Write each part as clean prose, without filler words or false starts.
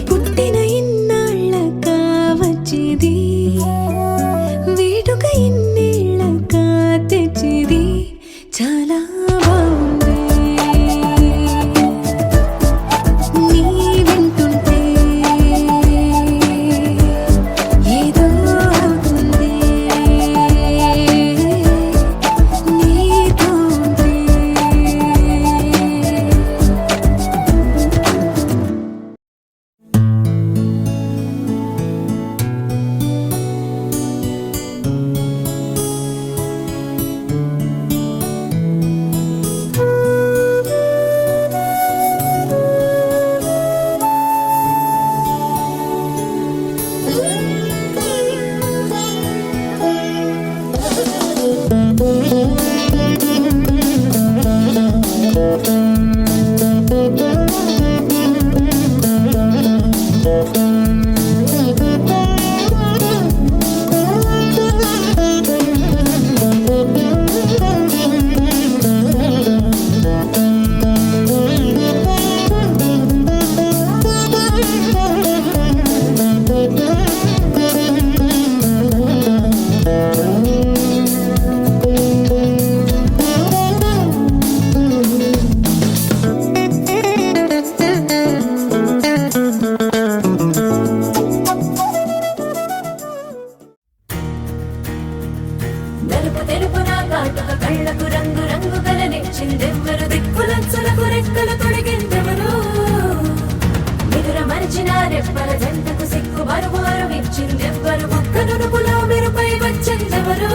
పుట్టిన ఇన్నాళ్ళ కావచ్చిది వేడుక తెలుపు తెలుపున కాటుక కళ్ళకు రంగు రంగు కలనిచ్చిందెవ్వరు దిక్కులంచులకు రెక్కలు తొడిగిందెవరు నిదుర మరిచిన రెప్పల జంటకు సిగ్గు మరుమారు ఇచ్చిందెవ్వరు ఒక్క నునుపులో మెరుపై వచ్చిందెవరు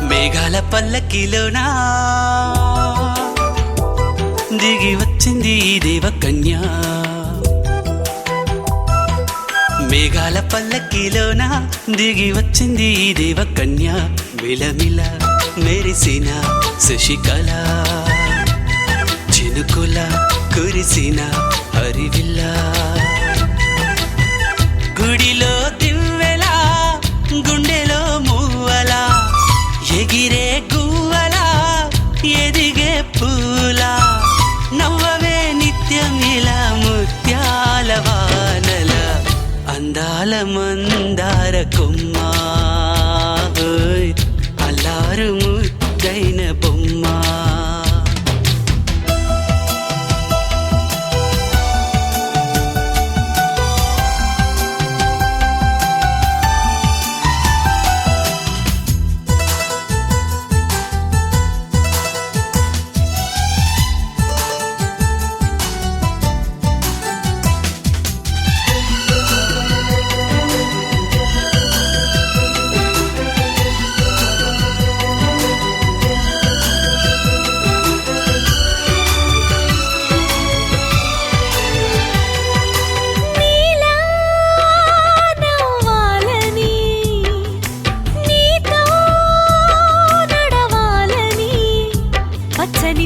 మేఘాల పల్లకిలోనా దిగి వచ్చింది దేవకన్య మేఘాల పల్లకిలోనా దిగి వచ్చింది దేవకన్య మిలమిల మెరిసిన శశికళ చినుకుల కురిసిన హరివిల్ల గుడిలో దివ్వెలా గుండెలో మూవలా ఎగిరే గువ్వలా ఎదిగే పూలా నవ్వవే నిత్యం ఇలా ముత్యాల వానల అందాల మందార కొమ్మ అల్లారు ముద్దైన బొమ్మ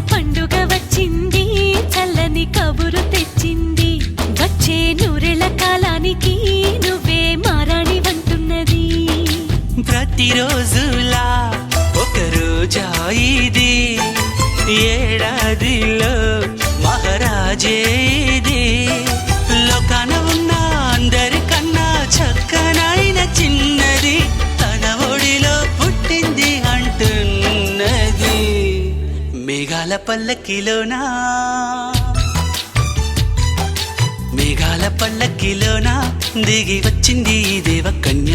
పండుగ వచ్చింది చల్లని కబురు తెచ్చింది వచ్చే నూరెల కాలానికి నువ్వే మారాణి వంటున్నది ప్రతిరోజులా ఒక రోజా ఇది ఏడాదిలో మహారాజే ఇది లోకాన ఉన్న అందరికన్నా చక్కనైన చిన్నది తన ఒడిలో పుట్టింది అంటున్నది మేఘాల పల్లకిలోనా మేఘాల పల్లకిలోనా దిగి వచ్చింది దేవకన్య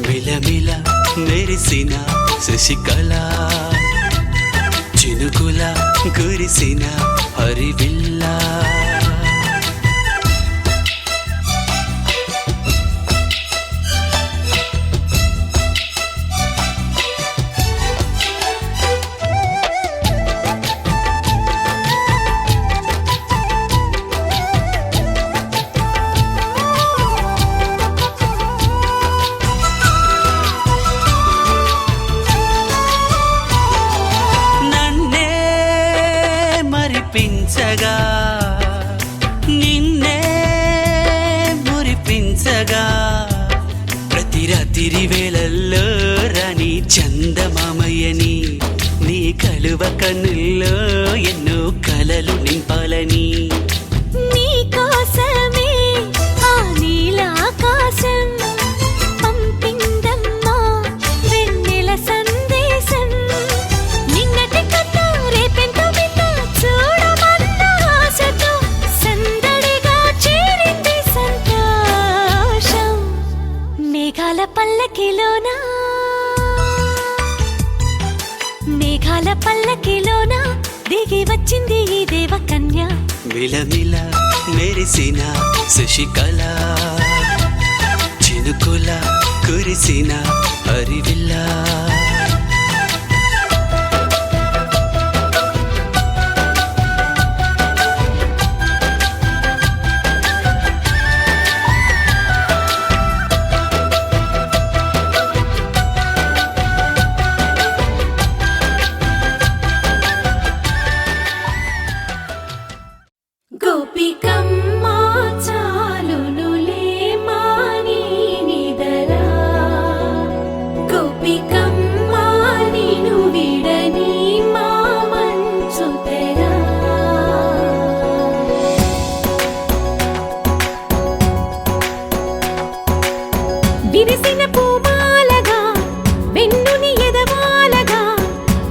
మిలమిల మెరిసిన శశికళ చినుకుల కురిసిన హరివి పంపించగా నిన్నే మురిపించగా ప్రతి రాత్రి వేళల్లో రాణి చందమామయ్యని నీ కలువ కన్నుల్లో ఎన్నో కలలు నింపాలని నీ కోసమే ఆ నీలాకాశం పంపిందమ్మా వెన్నెల సందేశం నిన్నటి కన్నా రేపెంతో బిడ్డ చూడమన్న ఆశతో సందడిగా చేరింది సంతోషం మేఘాల పల్లకిలోనా మేఘాల పల్లకిలోనా దిగి వచ్చింది ఈ దేవకన్య మిలమిల మెరిసిన శశికళ చినుకుల కురిసిన హరివిల్లా గోపికమ్మ చాలునులే మాని నిదరా గోపికమ్మ నిను విడని మా మంచు తెరా విరిసిన పూమాలగా వెన్నుని ఎదవాలగా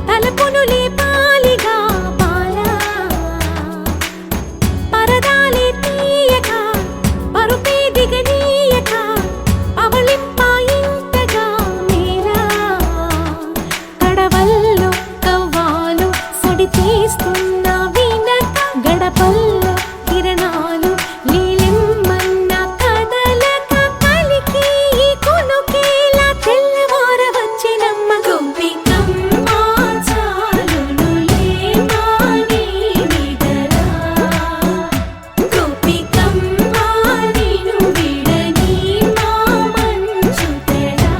తలపును లేపాలిగా బాలా పరదాలే తీయక పరుపే దిగనీయక అవళింపాయింతగా మేరా కడవల్లో కవ్వాలు సడి తీస్తున్న వీణత గడపల్లో కిరణాలు లీలెమ్మన్న కదలక కలికి ఈ కొనుకేలా తెల్లవార వచ్చినమ్మ గోపికమ్మ చాలునులే మాని నిదరా గోపికమ్మ నిను విడని మా మంచు తెరా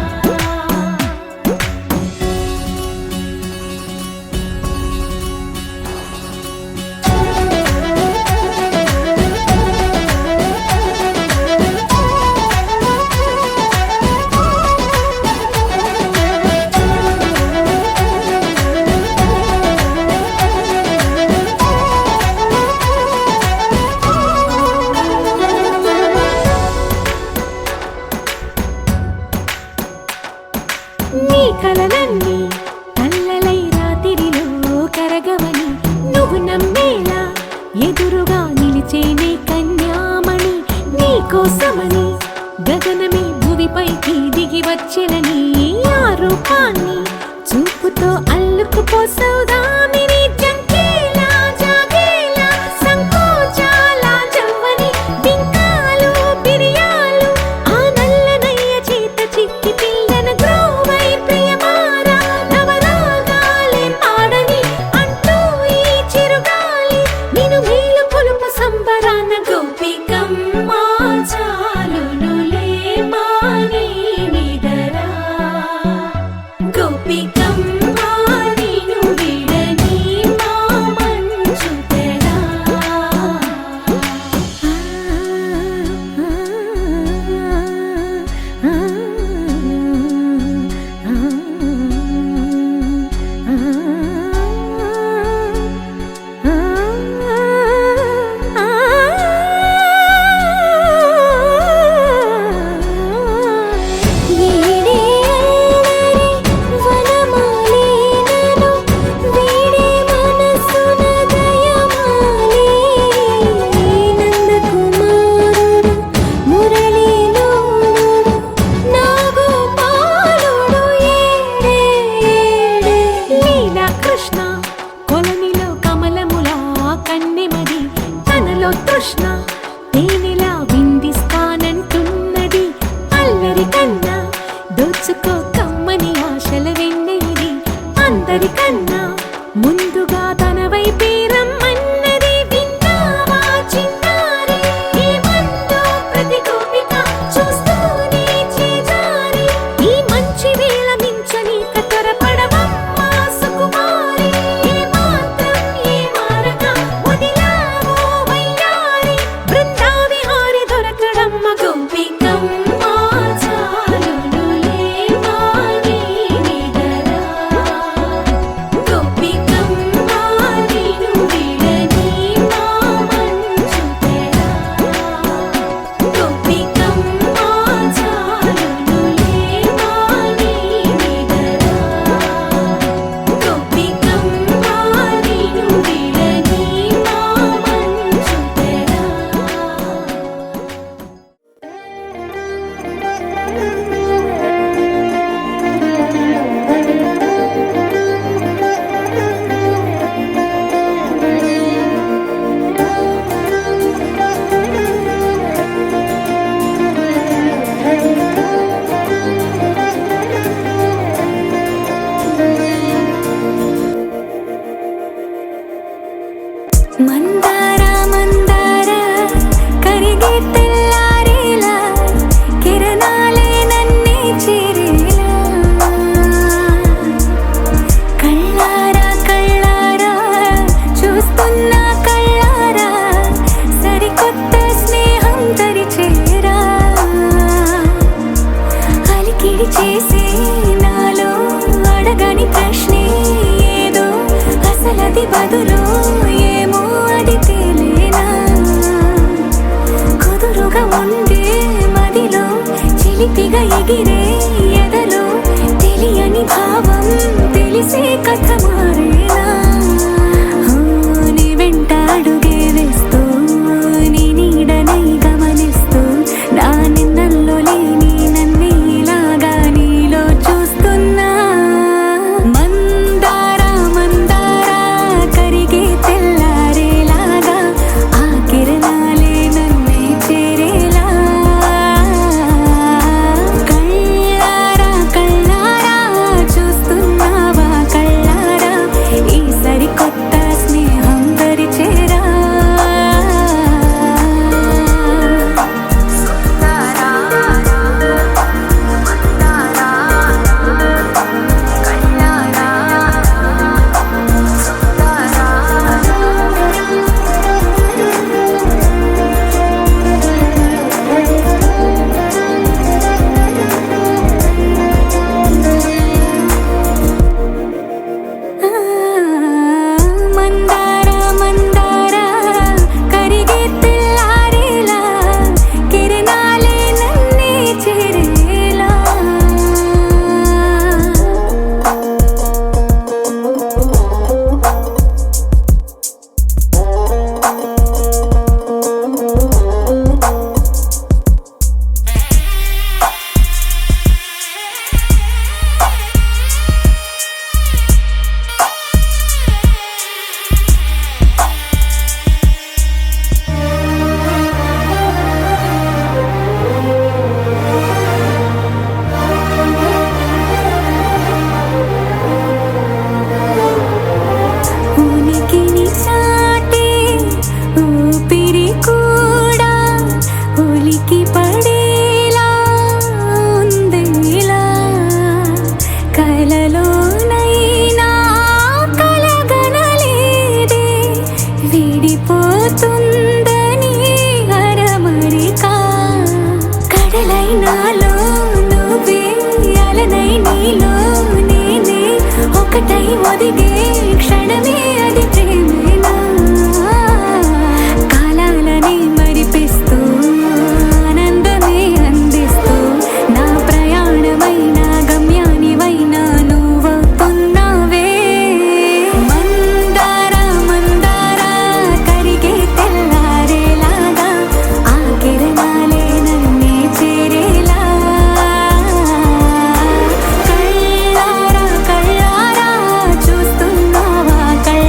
నీ కలలన్నీ కల్లలై రాత్రిలో కరగవని నువ్వు నమ్మేలా ఎదురుగా నిలిచేనే కన్యామణి నీ కోసమని గగనమే భూమిపైకి దిగి వచ్చినని ఆ రూపాన్ని చూపుతో అల్లుకుపోసౌదామిని జంకేలా జాగేలా సంకోచాల జవ్వని బింకాలు బిరియాలు ఆ నల్లనయ్య చేత చిక్కి పిల్లన గ్రోవై ప్రియమారా నవరాగాలే పాడని అంటూ ఈ చిరుగాలి నిను మేలు కొలుపు సంబరాన గోపికమ్మ చాలునులే మాని నిదరా గోపికమ్మ మందార మందార కరిగే తెల్లారేలా కిరణాలే నన్నే చేరేలా కళ్ళారా కళ్ళారా చూస్తున్నా కళ్ళారా సరికొత్త స్నేహం తరిచేరా అలికిడి చేసే నాలో అడగని ప్రశ్నే ఏదో అసలది బదులు ఏమో అది తేలేనా కుదురుగా ఉండే మదిలో చిలిపిగా ఎగిరే ఎదలో తెలియని భావం తెలిసే కథ మారేనా నీ వెంట అడుగే వేస్తూ నీ నీడనై గమనిస్తూ నా నిన్నల్లో లేని నన్నే ఇలాగా నీలో చూస్తున్నా మందార మందార కరిగే తెల్లారేలాగా ఆ కిరణాలే నన్నే చేరేలా కళ్ళారా కళ్ళారా చూస్తున్నావా కళ్ళారా ఈ సరికొత్త స్నేహం పరిచేరా మందార మందార కరిగే తెల్లారేలా కిరణాలే నన్నే చేరేలా ఉనికిని చాటే ఊపిరి కూడా ఉలికి పడేలా ఉందేలా కలలోనైనా కలగనలేదే విడిపోతుందని అరమరికా కడలైనాలో నువ్వే అలనై నీలో నేనే ఒకటై ఒదిగే క్షణమే అది ప్రేమేనా కాలాలని మరిపిస్తూ ఆనందమే అందిస్తూ నా ప్రయాణమైన గమ్యానివైనా నువ్వవుతున్నావే మందార మందార కరిగే తెల్లారేలాగా ఆ కిరణాలే నన్నే చేరేలా కళ్ళారా కళ్ళారా చూస్తున్నావా కళ్ళారా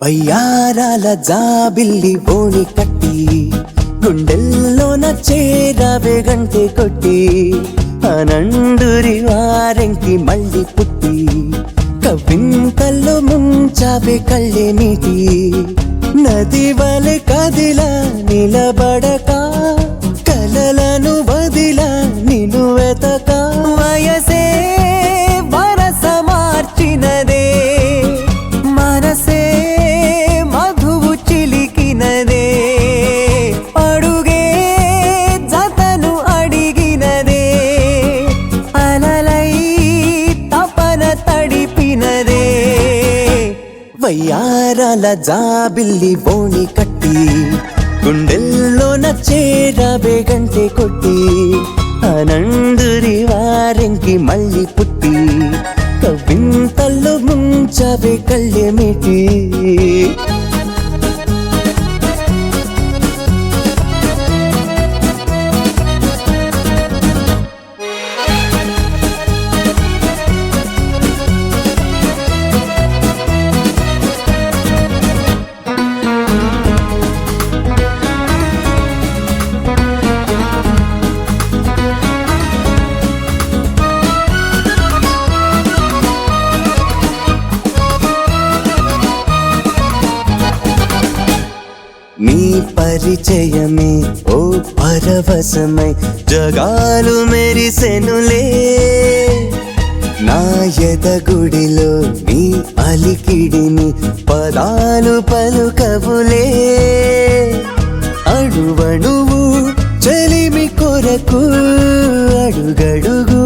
వయ్యారాల జాబిల్లి బోణి కట్టి గుండెల్లోన చేరావే గంటె కొట్టి అనండురి వారెంకి మళ్ళీ పుట్టి కవింతల్లో ముంచావే కళ్ళే నీటి నది వలె కదిలా నిలబడక కలలను వదిలా నిన్ను వెతక వయసే వరస మార్చినదే మనసే మధువు చిలికినదే అడుగే జతను అడిగినదే అలలై తపన తడిపినదే వయ్యారాల జాబిల్లి బోణి కట్టి గుండెల్లోన చేరావే గంటె కొట్టి అనందురి వారెంకి మళ్ళీ పుట్టి కవింతల్లో ముంచావే కళ్ళెమిటి నీ పరిచయమే ఓ పరవశమై జగాలు మెరిసెనులే నా ఎదగుడిలో నీ అలికిడిని పదాలు పలుకవులే అడువణువు చెలిమి కొరకు అడుగడుగు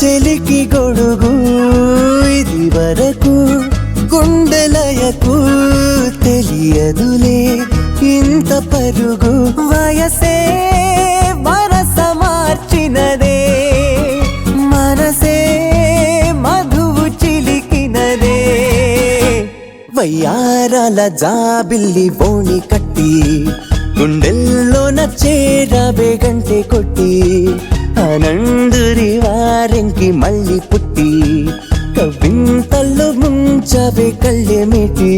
చెలికి గొడుగు ఇది వరకు గుండెలయకు తెలియదులే ఇంత పరుగు వయసే వరస మార్చినదే మనసే మధువు చిలికినదే వయ్యారాల జాబిల్లి బోణి కట్టి గుండెల్లోన చేరావే గంటె కొట్టి అనందురి వారెంకి మళ్ళీ పుట్టి కవింతల్లో ముంచావే కళ్ళెమిటి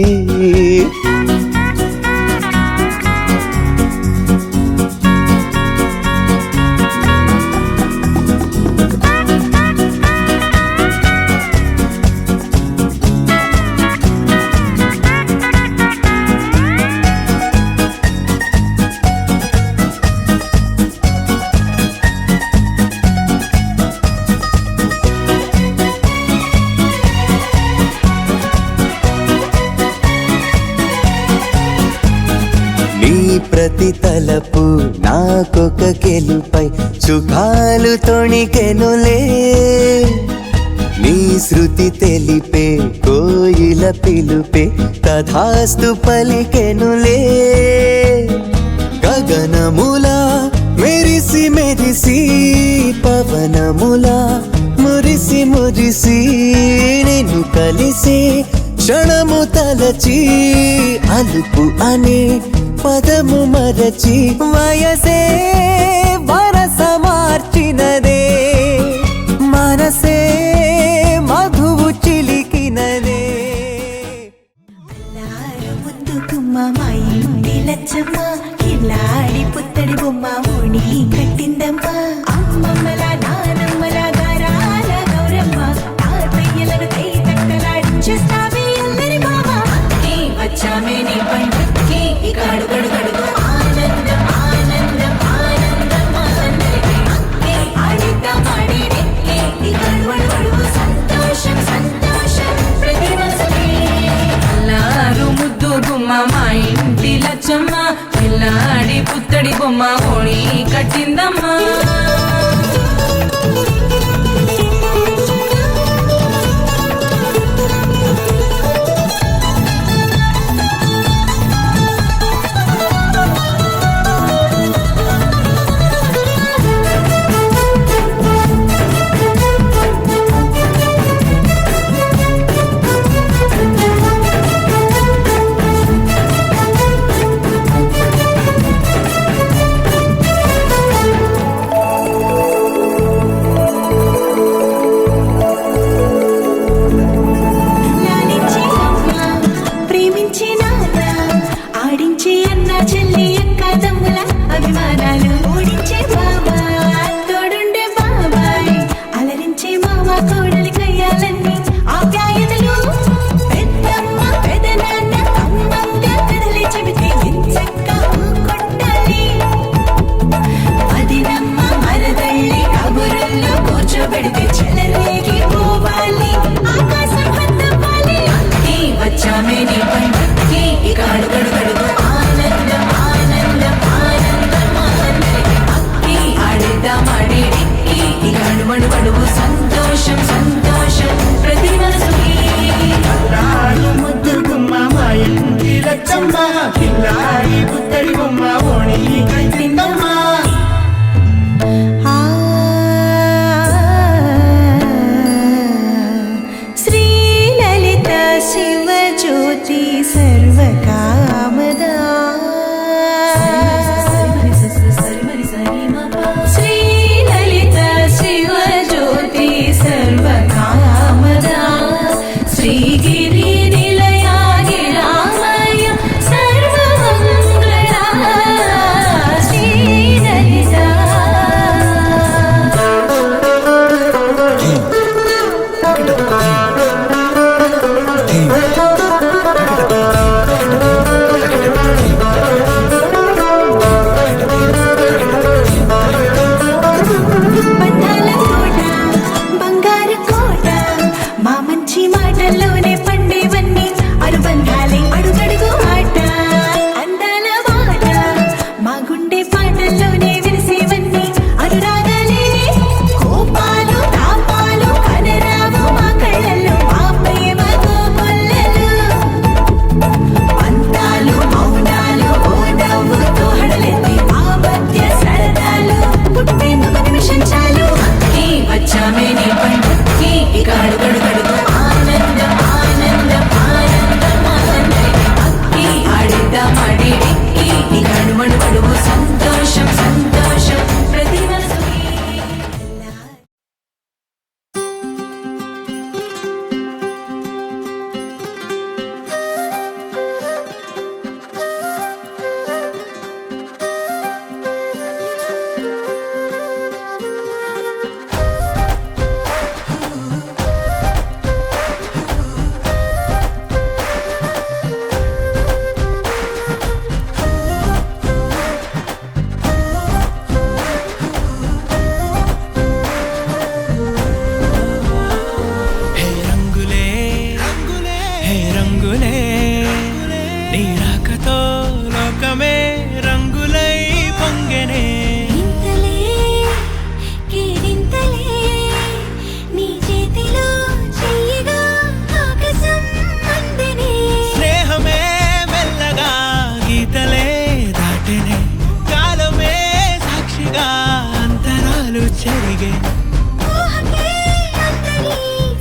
ప్రతి తలపు నాకొక గెలుపై సుఖాలు తొణికెనులే నీ శృతి తెలిపే కోయిల పిలుపే తథాస్తు పలికెనులే గగనములా మెరిసి మెరిసి పవనములా మురిసి మురిసి నిన్ను కలిసి క్షణము తలచి అలుపు అనే పదము మరచి వయసే వరస మార్చినదే మనసే మధువు చిలికినదే మా ఇంటి లచ్చమ్మ కిల్లాడి పుత్తడి బొమ్మ ఓణి కట్టిందమ్మా అమ్మమ్మల నానమ్మల గారాల గౌరమ్మ తాతయ్యలను కై తక్కలాడించేస్తావే అల్లరి మామ వచ్చామే నీ పండుగకి ఇక అడుగడు గడుగు ఆనందం ఆనందం ఆనందం అందరికీ ఆడిద్దాం ఆడిడే ఇక అడుగడు సంతోషం సంతోషం ప్రతి మనసుకి అల్లారు ముద్దు గుమ్మ మా ఇంటి లచ్చమ్మ పిల్లాడి పుత్తడి బొమ్మ ఓణి కట్టిందమ్మా మడువడువు సంతోషం సంతోషం ప్రతి మనసుకి అల్లారు ముద్దు గుమ్మ మా ఇంటి లచ్చమ్మ కిల్లాడి పుత్తడి బొమ్మ ఓణి కట్టిందమ్మ ఆ శ్రీలలిత శివజ్యోతి సర్వకామదా శ్రీలలిత శివజ్యోతి సర్వకామదా శ్రీగిరి నిలయా గిరామయ సర్వమంగళా శ్రీలలిత బంధాల కోట బంగారు కోట మా మంచి మాటల్లోనే పండేవన్నీ అనుబంధాలే అడుగడుగు ఆట అందాల మాట మా గుండె పాటల్లోనే విరిసేవన్నీ అనురాగాలే కోపాలు తాపాలు కనరావు మా కళ్ళల్లో మా ప్రేమ కోకొల్లలు పంతాలు మౌనాలు ఓ నవ్వుతో హడలెత్తి మా మధ్య సరదాలు పుట్టేందుకు నిమిషం చాలు ఈ వచ్చామే నీ పండుకి ఇక అడుగడుగడుగు ఆనందం ఆనందం ఆనందం ఆనందం అక్కి ఆడిద్దాం ఆడిడిక్కి ఇక అడుమడుగడుగు సంతోషం సంతోషం ప్రతి మనసుకి హే రంగులే రంగులే హే రంగులే నీ రాకతో లోకమే రంగులై పొంగెనే ఇంతలే కేరింతలే నీ చేతిలో చెయ్యగా ఆకాశం అందనే స్నేహమే మెల్లగా గీతలే దాటెనే కాలమే సాక్షిగా అంతరాలు చెరిగే ఊహకే అందరి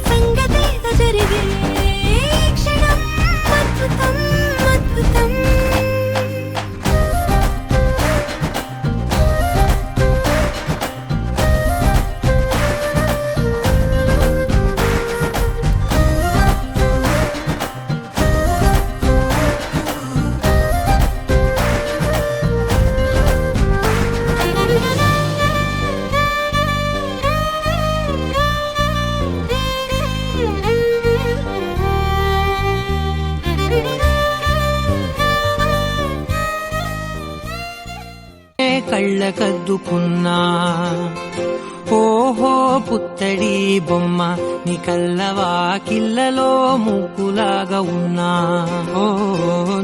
సంగతేదో జరిగే క్షణం అద్భుతం అద్భుతం కళ్ళకద్దుకున్నా ఓహో పుత్తడి బొమ్మ నీ కళ్ళవా కిల్లలో ముగ్గులాగా ఉన్నా ఓ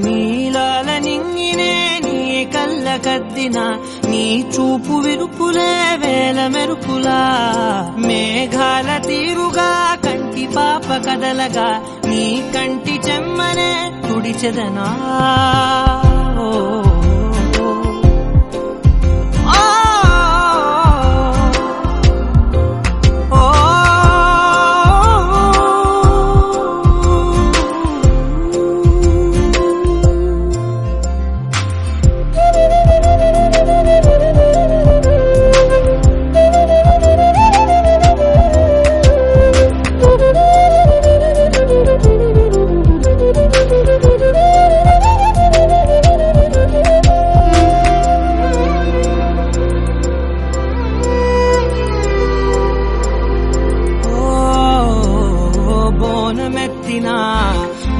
నీలాల నింగినే నీ కళ్ళకద్దిన నీ చూపు విరుపులే వేల మెరుపులా మేఘాల తీరుగా కంటి పాప కదలగా నీ కంటి చెమ్మనే తుడిచెదనా ఓ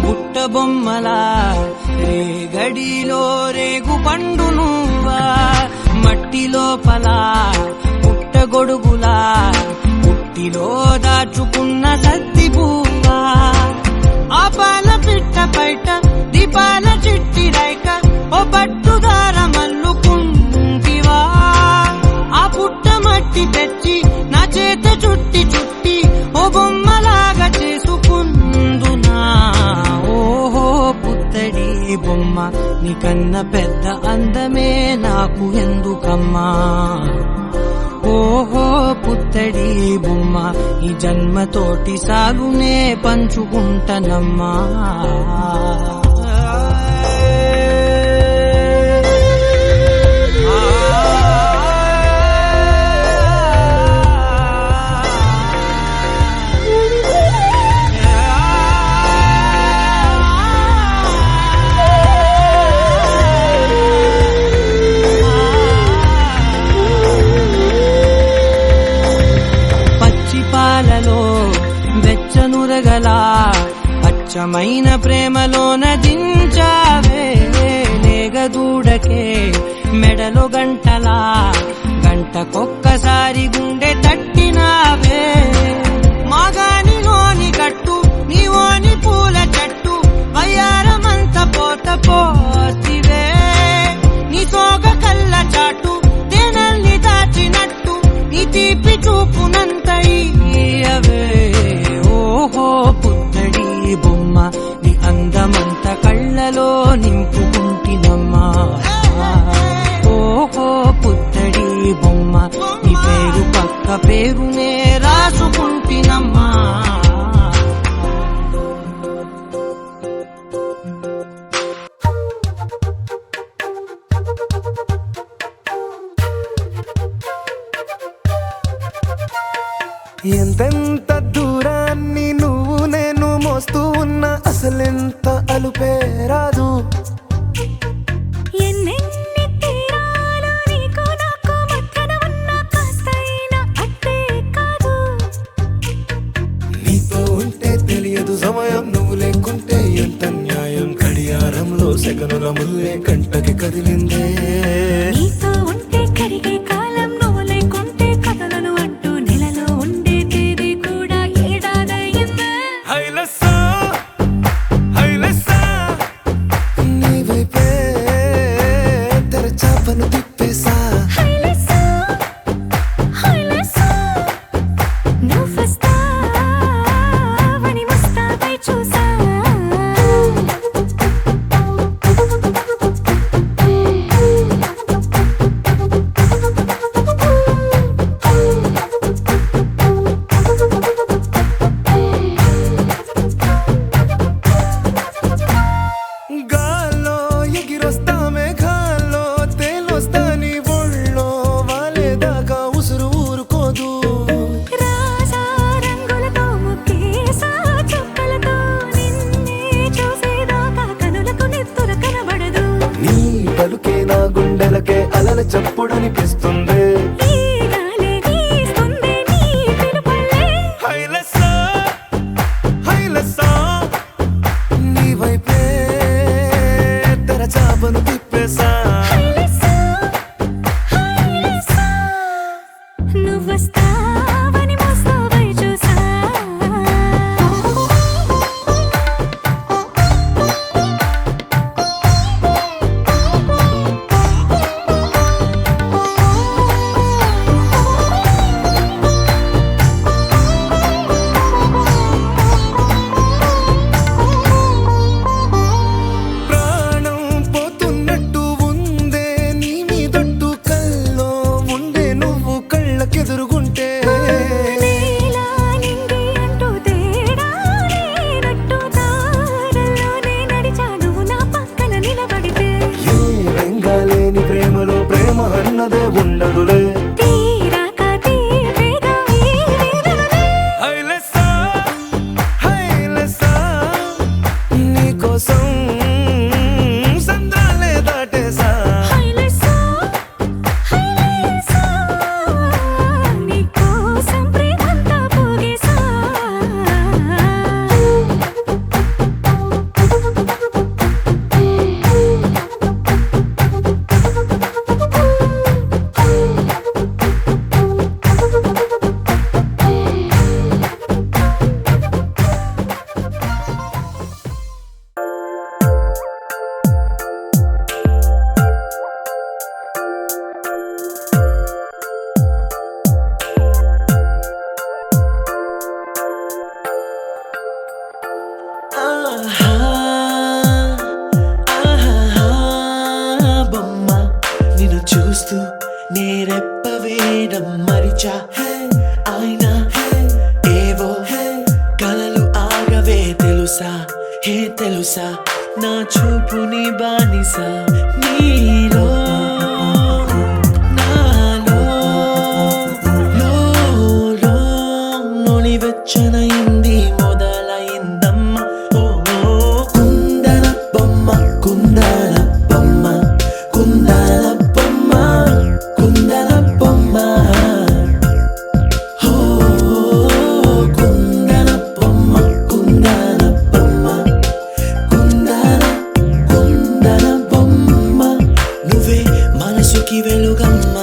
బుట్ట బొమ్మలా రే గడిలో రేగు పండు నువ్వా మట్టి లోపల పుట్ట గొడుగులా పుట్టిలో దాచుకున్న సత్తి పువ్వా ఆ పాల పిట్ట బయట దీపాల చిట్టి రైక ఓ పట్టుదార మల్లుకుంటివా ఆ పుట్ట మట్టి తెచ్చి నా చేత నీకన్న పెద్ద అందమే నాకు ఎందుకమ్మా ఓహో పుత్తడి బొమ్మ ఈ జన్మతోటి సాగునే పంచుకుంటనమ్మా పాలలో వెచ్చనురగల అచ్చమైన ప్రేమలోన దించావే నేగదూడకే మెడలో గంటలా గంటకొక్కసారి గుండె తట్టినావే మాగానిలోని గట్టు నీవోని పూల చెట్టు వయ్యారమంత పోత పోతివే నీ సోగ కళ్ళ చాటు తేనల్ని దాచినట్టు నీ తీపి చూపునంతయ్యవే ఓహో పుత్తడి బొమ్మ నీ అందమంత కళ్ళలో నింపుకుంటినమ్మా ఓహో పుత్తడి బొమ్మ నీ పేరు పక్క పేరునే రాసుకుంటినమ్మా ఎంతెంత దూరాన్ని నువ్వు నేను మోస్తూ ఉన్నా అసలెంత అలుపే రాదు ఎన్నెన్ని తీరాలు నీకు నాకు మధ్యన ఉన్న కాస్తైనా అట్టే కాదు నీతో ఉంటే తెలియదు సమయం నువ్వు లేకుంటే ఎంత న్యాయం గడియారంలో సెకనుల ముల్లే కంటకి కదిలిందే నీతో ఉంటే కరిగే కాలం నువ్వు లేకుంటే కథలను అంటూ నెలలో ఉండే తేదీ కూడా ఏడాదయ్యిందే నీ వైపే తెరచాపను తిప్పేసా హైలెస్సా హైలెస్సా నువ్వొస్తావని ముస్తాబై చూసా గాల్లో ఎగిరొస్తా మేఘాల్లో తేలొస్తా నీ ఒళ్ళో వాలేదాకా ఉసురు ఊరుకోదు రాజా రంగులతో ముక్కేసా చుక్కలతో నిన్నే చూసేదాకా కనులకు నెత్తుర కనబడదు నీ పలుకే నా గుండెలకే అలల చప్పుడనిపిస్తుంది ఈ గాలి వీస్తుంది నీ పిలుపుల్లే హైలెస్సా నీ వైపే తెరచాపను తిప్పేసా హైలెస్సా హైలెస్సా నువ్వొస్తావని ముస్తాబై చూసా వేయడం మరిచా అయినా ఏవో కలలు ఆగవే తెలుసా తెలుసా నా చూపుని బానిస నీలో నాలో లో నొలి వెచ్చనైంది మొదలైందమ్మ ఓ కుందన బొమ్మ కుందన బొమ్మ కుందన బొమ్మ కుందన బొమ్మ ఓ కుందన బొమ్మ కుందన బొమ్మ కుందన బొమ్మ నువ్వే మనసుకి వెలుగమ్మ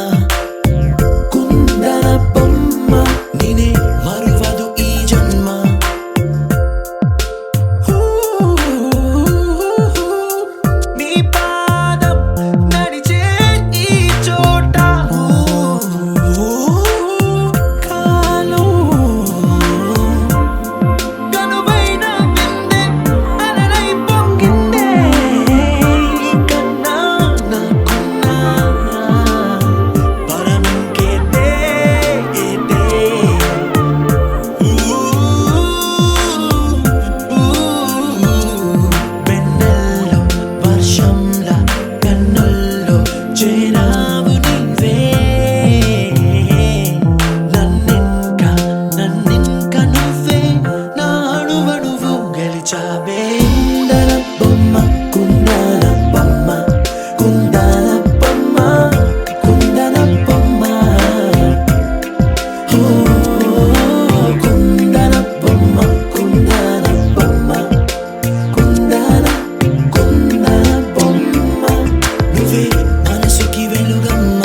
కుందన బొమ్మ నేనే మరువదు ఈ జన్మ నీ పాదం నడిచే ఈ చోట కాలం కనువైన విందే అలరై పొంగిందే కన్నా నాకున్నా పరమింకేదే వెన్నెల్లో వర్షంలా కన్నుల్లో చేరావు నీవే నన్నింక నువ్వే నా అణువణువు గెలిచావే కుందన బొమ్మ కుందన బొమ్మ కుందన బొమ్మ కుందన బొమ్మ ఓ కుందన బొమ్మ కుందన బొమ్మ కుందన బొమ్మ నువ్వే మనసుకి వెలుగమ్మ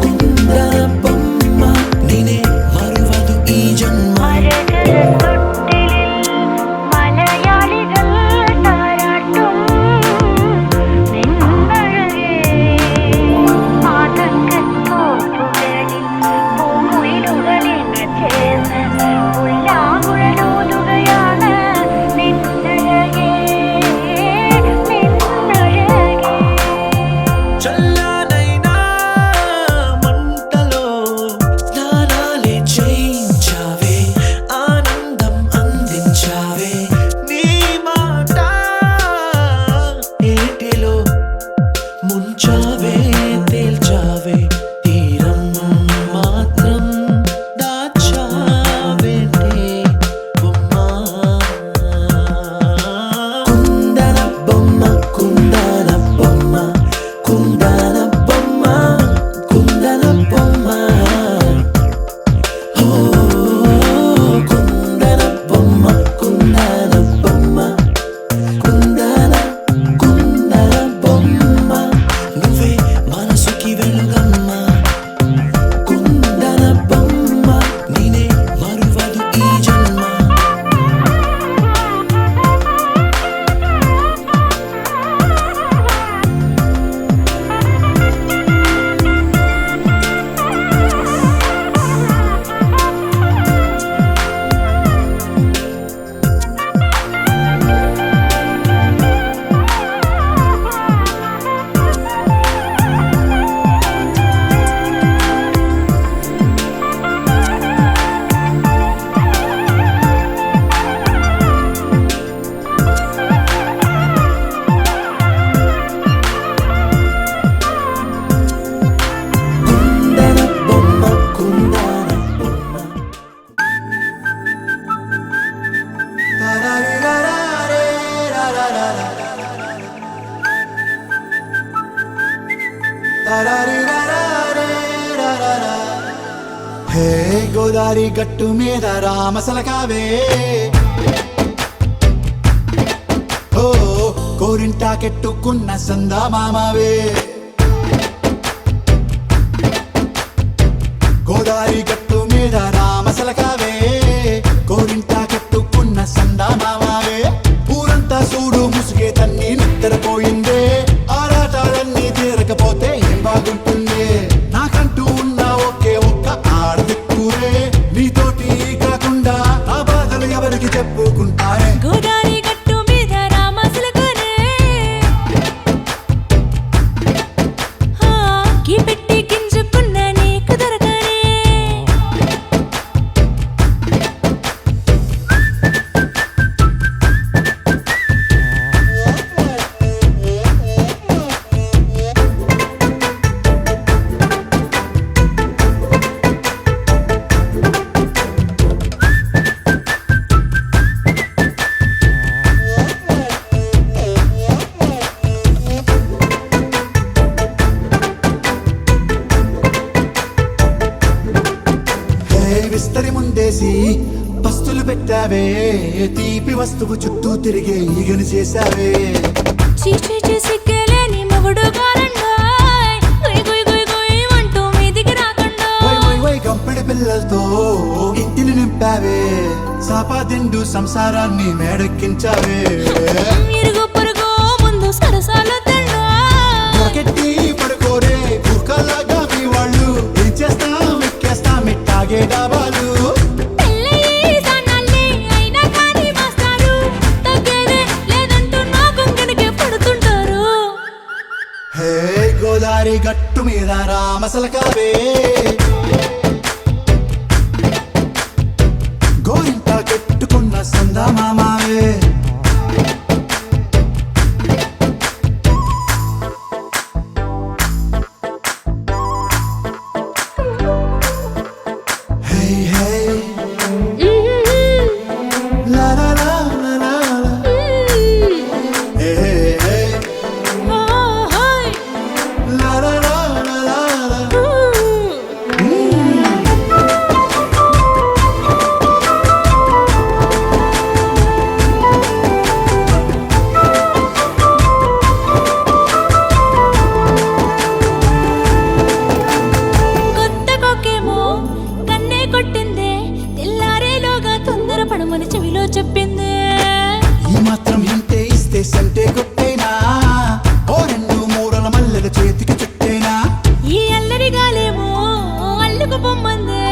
కుందన బొమ్మ నేనే మరువదు ఈ జన్మ മലയാളികൾ താരാട്ടും നിന്നഴകേ ആതങ്കത്തോപ്പുകളിൽ പൂമുയിലുകളിന് ചേർന്ന് ഉല്ലാകുഴലൂതുകയാണ് നിന്നഴകേ చల్లనైనా మంటలో స్నానాలే చేయించావే ఆనందం అందించావే నీ మాట ఏటిలో ముంచావే తేల్చావే తీరం మాత్రం దాచావేంటే బొమ్మ కుందన బొమ్మ కుందన బొమ్మ కుందన బొమ్మ కుందన బొమ్మ ఓ కుందన బొమ్మ కుందన బొమ్మ కుందన బొమ్మ నువ్వే మనసుకి వెలుగమ్మ కుందన బొమ్మ నేనే మరువదు ఈ జన్మ కుందన బొమ్మ కుందన బొమ్మ హే గోదారి గట్టు మీద రామసలకావే ఓ కోరింటాకెట్టుకున్న సందా మామావే గోదారి గట్టు మీద రామసలకావే కోరింటాకెట్టుకున్న సందా మామావే ఊరంతా చూడు ముసుగే తన్ని నిద్రపోయిందే ఆరాటాలన్నీ తీరకపోతే ఏం బాగుంటుంది నాకంటూ ఉన్న ఒకే ఒక్క ఆడదిక్కురే నీతోటి కాకుండా ఆ బాధలు ఎవరికి చెప్పుకుంటారే గోదారి గట్టు మీద రామసులకరే విస్తరి ముందేసి పస్తులు పెట్టావే తీపి వస్తువు చుట్టూ తిరిగే ఈగని చేశావే చీచీ సిగ్గలేని మొగుడు గారండోయ్ గుయ్ గుయ్ గుయ్ గుయ్ అంటూ మీదికి రాకండో వై వై వై గంపెడి పిల్లలతో ఇంటిని నింపావే సాపాదిండు సంసారాన్ని మేడెక్కించావే ఇరుగు పొరుగు ముందు సరసాలొద్దండో రాకెట్టి పడుకోరే కుక్కలాగా మీ వాళ్ళు ఏం చేస్తాం ఎక్కేస్తాం ఇట్టాగే డాబాలు పెళ్ళయి సన్నాళ్ళే అయినా కానీ మాస్తారు తగ్గేదే లేదంటూ నా కొంగడికి పడుతుంటారు హే గోదారి గట్టు మీద రామసలకావే గోరింట కెట్టుకున్న సందమామావే హే హే లా లా లా లా లా లా. హే హే ఓహోయ్ లా లా లా లా లా లా. కొత్త కొక్కేమో కన్నే కొట్టిందే తెల్లారేలోగా తొందర పడమని చెవిలో చెప్పిందే ఈ మాత్రం హింటే ఇస్తే సంటే కొట్టేనా ఓ రెండు మూరల మల్లెల చేతికి చుట్టేనా ఈ అల్లరి గాలేమో అల్లుకు పొమ్మందే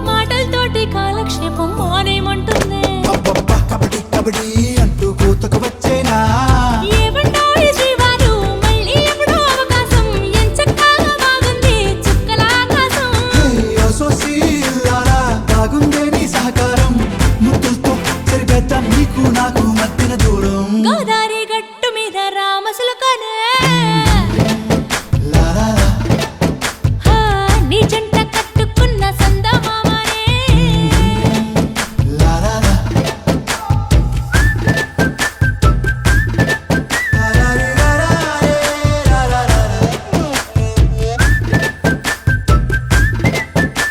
మాటలతోటి కాలక్షేపం మానేమంటుంది అబ్బబ్బా కబడ్డీ కబడ్డీ అంటూ కూతకు వచ్చేనా ఏమంటావు శ్రీవారు మళ్ళీ ఎప్పుడో అవకాశం ఎంచక్కా బాగుంది చుక్కల ఆకాశం హే అసోసి ఇల్లారా బాగుందే నీ సహకారం ముద్దులతో సరిపెద్దాం నీకు నాకు మధ్యన దూరం గోదారి గట్టు మీద రామసులకనే లా లా లా. హా, నీ జంట కట్టుకున్న సందమామనే లా లా లా. లా లా లా లా లా లా లా లా.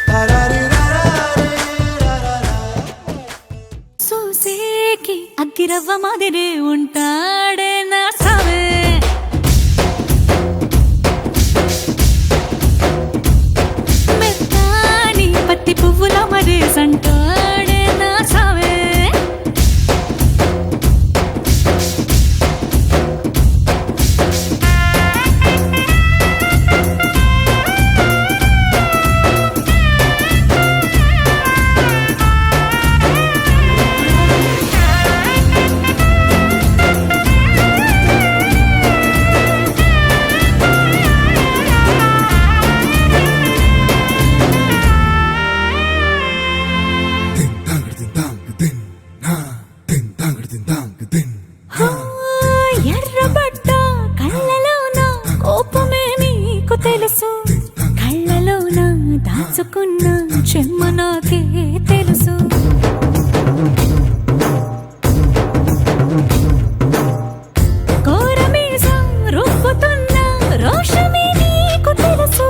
లా లా లా లా లా లా లా. చూసేకి అగ్గిరవ్వ మాదిరి ఉంటాడే నా సావే మెత్తాని పత్తి పువ్వుల మరేసంటాడే నా సావే ఎర్రబడ్డ కళ్ళలోన కోపమే నీకు తెలుసు కళ్ళలోన దాచుకున్న చెమ్మ నాకే తెలుసు కోరమీసం రుబ్బుతున్న రోషమే నీకు తెలుసు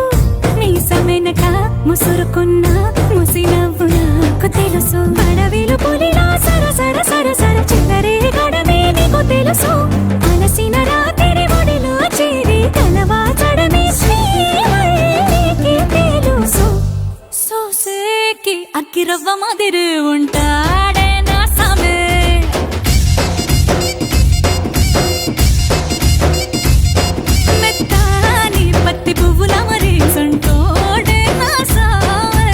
మీసమెనక ముసురుకున్న ముసినవ్వు నాకు తెలుసు అడవిలు పులిలా సరసర సరసర చిల్లరే గడమే నీకు తెలుసు అలసిన రాత్రి ఒడిలో చేరి తలవాచడమే శ్రీవల్లికి తెలుసు సోసేకి అగ్గిరవ్వ మాదిరి ఉంటాడే నా సామే మెత్తాని పత్తి పువ్వుల మరేసంటోడే నా సామే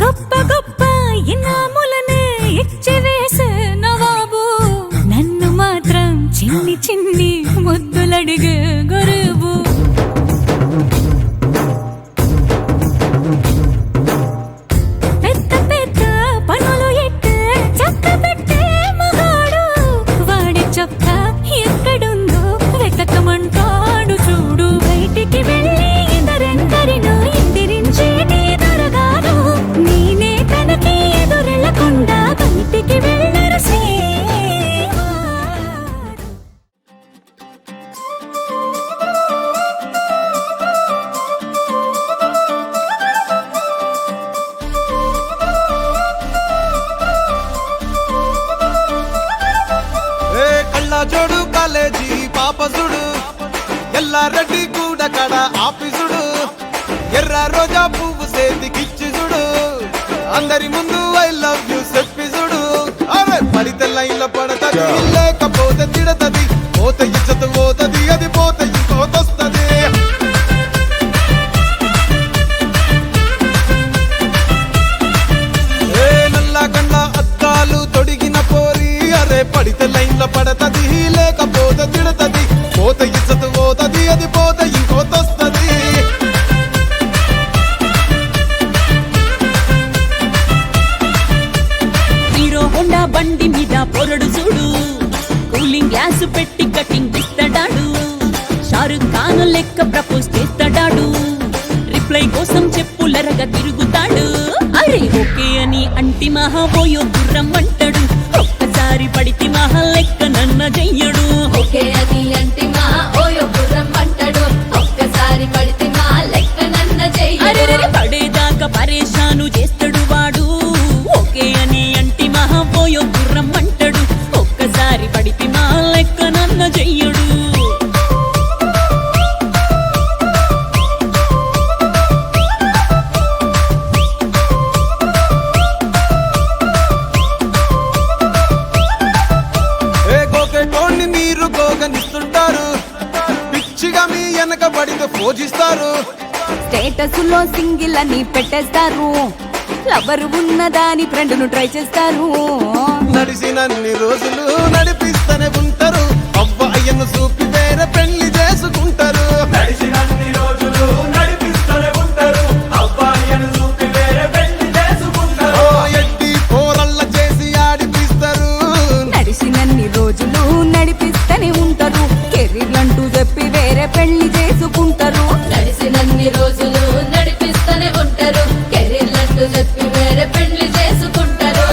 గొప్ప గొప్ప ఇనాములనే ఇచ్చి వేసే నవాబు నన్ను మాత్రం చిన్ని చిన్ని ముద్దులడిగే గురువు కాలేజీ పాపసుడు ఎల్లారెడ్డి కూడా కడ ఆఫీసుడు ఎర్ర రోజా పువ్వు సేతికిచ్చి చూడు అందరి ముందు ఐ లవ్ యూ చెప్పి చూడు అరే పడితే లైన్లో పడతది లేకపోతే తిడతది పోత ఇచ్చత పోతది అది పోత ఇంకోతొస్తది ఏ నల్లా కండ అద్దాలు తొడిగిన పోరి అరే పడితే లైన్లో పడతది లేకపోతే తిడతది పోత ఇచ్చత పోతది అది పోత ఇంకోతొస్తది హీరో హోండా బండి మీద పొరడు చూడు కూలింగ్ గ్లాస్ పెట్టి కటింగ్ ఇస్తాడాడు షారుఖ్ ఖాన్ లెక్క ప్రపోజ్ చేస్తాడాడు రిప్లై కోసం చెప్పులరగా తిరుగుతాడు అరే ఓకే అని అంటి మహా పోయో గుర్రం అంటాడు ఒక్కసారి పడితే మహా లెక్క నన్న చెయ్యడు ఓకే అది అంటే మా ఓయో గుర్రం అంటాడు ఒక్కసారి పడితే మా లెక్క నన్న అరే చెయ్యడు పడేదాకా పరేషాను చేస్తాడు వాడు ఓకే అని అంటి మహా పోయో గుర్రం అంటాడు ఒక్కసారి పడితే మా లెక్క నన్న చెయ్యడు ఏ గోకెటోన్ని మీరు గోగనిస్తుంటారు పిచ్చిగా మీ వెనక పడితే పూజిస్తారు స్టేటస్ లో సింగిల్ అని పెట్టేస్తారు లవర్ ఉన్నదాని ఫ్రెండ్ ను ట్రై చేస్తారు నడిచినన్ని రోజులు నడిపిస్తూనే ఉంటారు అవ్వ అయ్యను చూపి వేరే పెళ్లి చేసుకుంటారు నడిచినన్ని రోజులు నడిపిస్తూనే ఉంటారు అవ్వ అయ్యను చూపి వేరే పెళ్లి చేసుకుంటారు ఎట్టి పోరల్ల చేసి ఆడిపిస్తారు నడిచినన్ని రోజులు నడిపిస్తూనే ఉంటారు కెరీర్ అంటూ చెప్పి వేరే పెళ్లి చేసుకుంటారు నడిచినన్ని రోజులు నడిపిస్తూనే ఉంటారు కెరీర్లంటూ చెప్పి వేరే పెళ్లి చేసుకుంటారు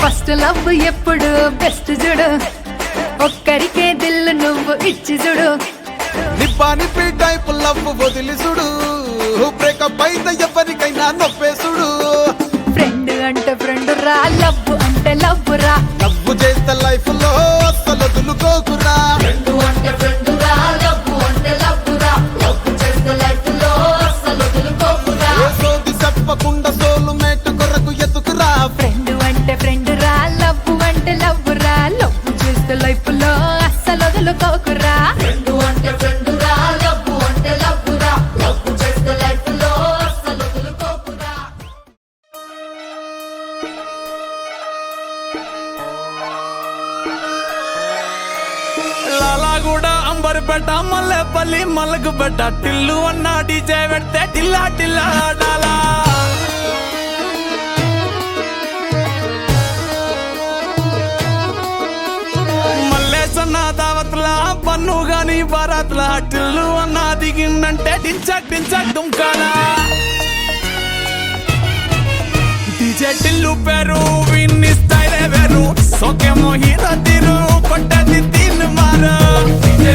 ఫస్ట్ లవ్ ఎప్పుడు బెస్ట్ చూడు ఒక్కరికే దిల్లు నువ్వు ఇచ్చి చూడు నిబ్బా నిప్పి టైప్ లవ్ వదిలిసుడు బ్రేకప్ అయితే ఎవరికైనా నొప్పేసుడు ఫ్రెండ్ అంటే ఫ్రెండ్ రా లవ్ అంటే లవ్ రా లవ్ చేస్తే లైఫ్ లో అస్సలు వదులుకోకురా ఫ్రెండు అంటే ఫ్రెండు రా లవ్వు అంటే లవ్వు రా లవ్వు చేస్తే లైఫ్ లో అస్సలు వదులుకోకురా ఏ సోది చెప్పకుండా సోలు మేట్ కొరకు ఎత్తుకురా ఫ్రెండ్ అంటే ఫ్రెండ్ రా లవ్ అంటే లవ్ రా లవ్ చేస్తే లైఫ్ లో అస్సలు వదులుకోకురా ఫ్రెండు అంటే ఫ్రెండు రా లవ్వు అంటే లవ్వు రా లవ్వు చేస్తే లైఫ్ లో అస్సలు వదులుకోకురా లాలాగూడ అంబర్పేట మల్లెపల్లి మలకుపేట టిల్లు అన్న డీజే పెడితే టిల్లా టిల్లా ఆడాలా మల్లేసన్న దావత్లా పన్ను గాని బారాత్లా టిల్లు అన్న దిగిందంటే టించక్ టించక్ దుంకాలా డీజే టిల్లు పేరు విన్ని స్టైలే వేరు సోకేమో హీరో తీరు కొట్టది తీన్ మారు డీజే